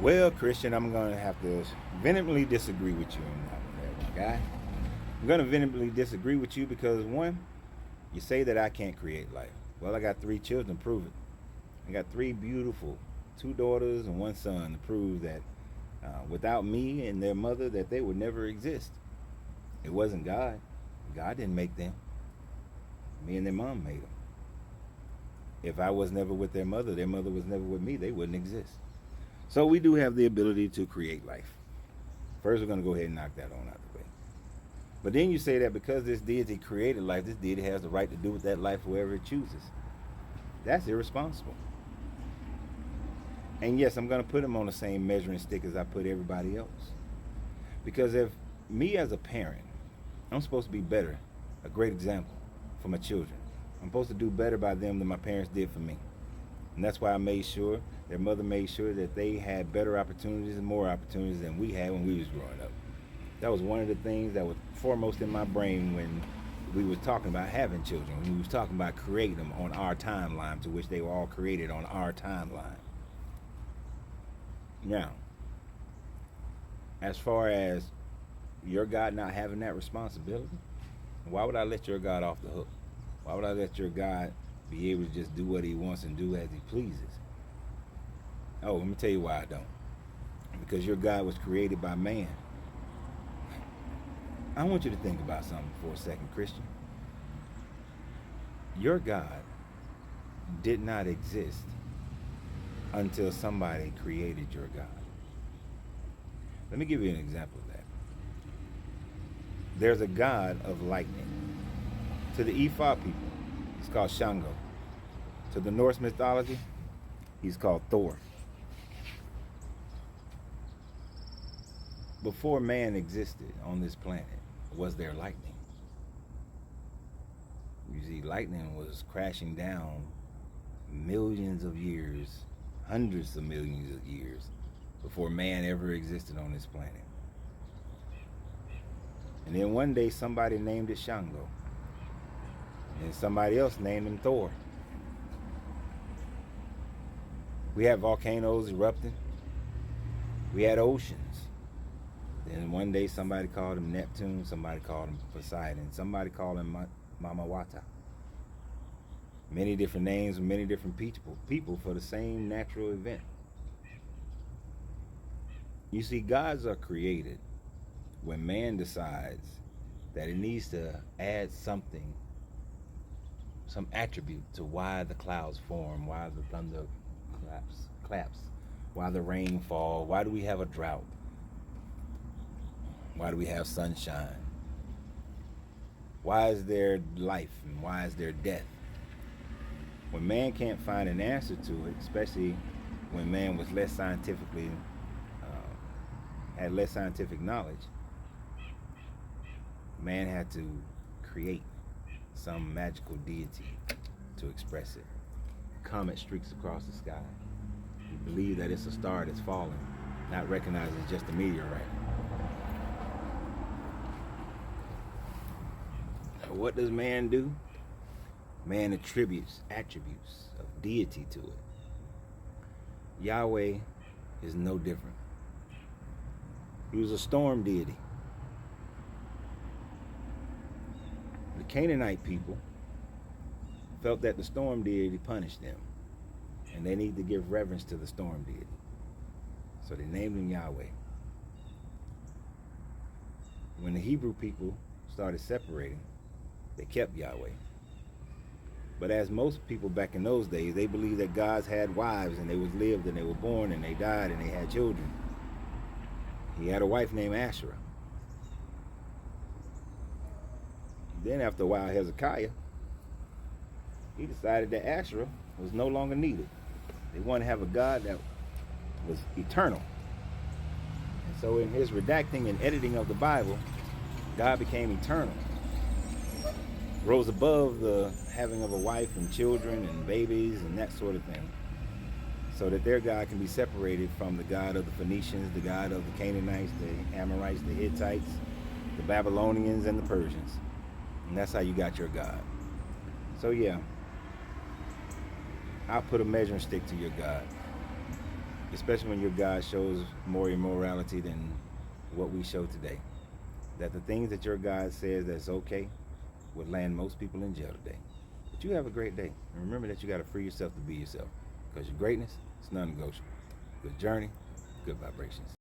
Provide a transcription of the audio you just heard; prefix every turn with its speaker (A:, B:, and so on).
A: Well, Christian, I'm going to have to vehemently disagree with you on that one, there, my guy. I'm going to vehemently disagree with you because, one, you say that I can't create life. Well, I got three children to prove it. I got three beautiful, two daughters and one son to prove that without me and their mother, that they would never exist. It wasn't God. God didn't make them. Me and their mom made them. If I was never with their mother was never with me, they wouldn't exist. So we do have the ability to create life. First, we're going to go ahead and knock that on out the way. But then you say that because this deity created life, this deity has the right to do with that life whoever it chooses. That's irresponsible. And yes, I'm going to put him on the same measuring stick as I put everybody else. Because if me as a parent, I'm supposed to be better, a great example for my children. I'm supposed to do better by them than my parents did for me. And that's why I made sure, their mother made sure that they had better opportunities and more opportunities than we had when we was growing up. That was one of the things that was foremost in my brain when we was talking about having children, when we was talking about creating them on our timeline, to which they were all created on our timeline. Now, as far as your God not having that responsibility, why would I let your God off the hook? Why would I let your God be able to just do what he wants and do as he pleases? Oh, let me tell you why I don't. Because your God was created by man. I want you to think about something for a second, Christian. Your God did not exist until somebody created your God. Let me give you an example of that. There's a God of lightning. To the Ifa people, he's called Shango. To the Norse mythology, he's called Thor. Before man existed on this planet, was there lightning? You see, lightning was crashing down millions of years, hundreds of millions of years, before man ever existed on this planet. And then one day somebody named it Shango. And somebody else named him Thor. We had volcanoes erupting. We had oceans. Then one day somebody called him Neptune, somebody called him Poseidon, somebody called him Mamawata. Many different names, many different people for the same natural event. You see, gods are created when man decides that it needs to add something, some attribute to why the clouds form, why the thunder claps, why the rain falls, why do we have a drought, why do we have sunshine, why is there life and why is there death. When man can't find an answer to it, especially when man was less scientifically, had less scientific knowledge, man had to create some magical deity to express it. Comet streaks across the sky. You believe that it's a star that's falling, not recognizing it's just a meteorite. What does man do? Man attributes attributes of deity to it. Yahweh is no different. He was a storm deity. The Canaanite people felt that the storm deity punished them, and they need to give reverence to the storm deity. So they named him Yahweh. When the Hebrew people started separating, they kept Yahweh. But as most people back in those days, they believed that gods had wives and they was lived and they were born and they died and they had children. He had a wife named Asherah. Then after a while, Hezekiah, he decided that Asherah was no longer needed. They wanted to have a God that was eternal. And so in his redacting and editing of the Bible, God became eternal. Rose above the having of a wife and children and babies and that sort of thing, so that their God can be separated from the God of the Phoenicians, the God of the Canaanites, the Amorites, the Hittites, the Babylonians, and the Persians. And that's how you got your God. So yeah, I'll put a measuring stick to your God. especially when your God shows more immorality than what we show today. That the things that your God says that's okay would land most people in jail today. But you have a great day. And remember that you got to free yourself to be yourself. Because your greatness is non-negotiable. Good journey, good vibrations.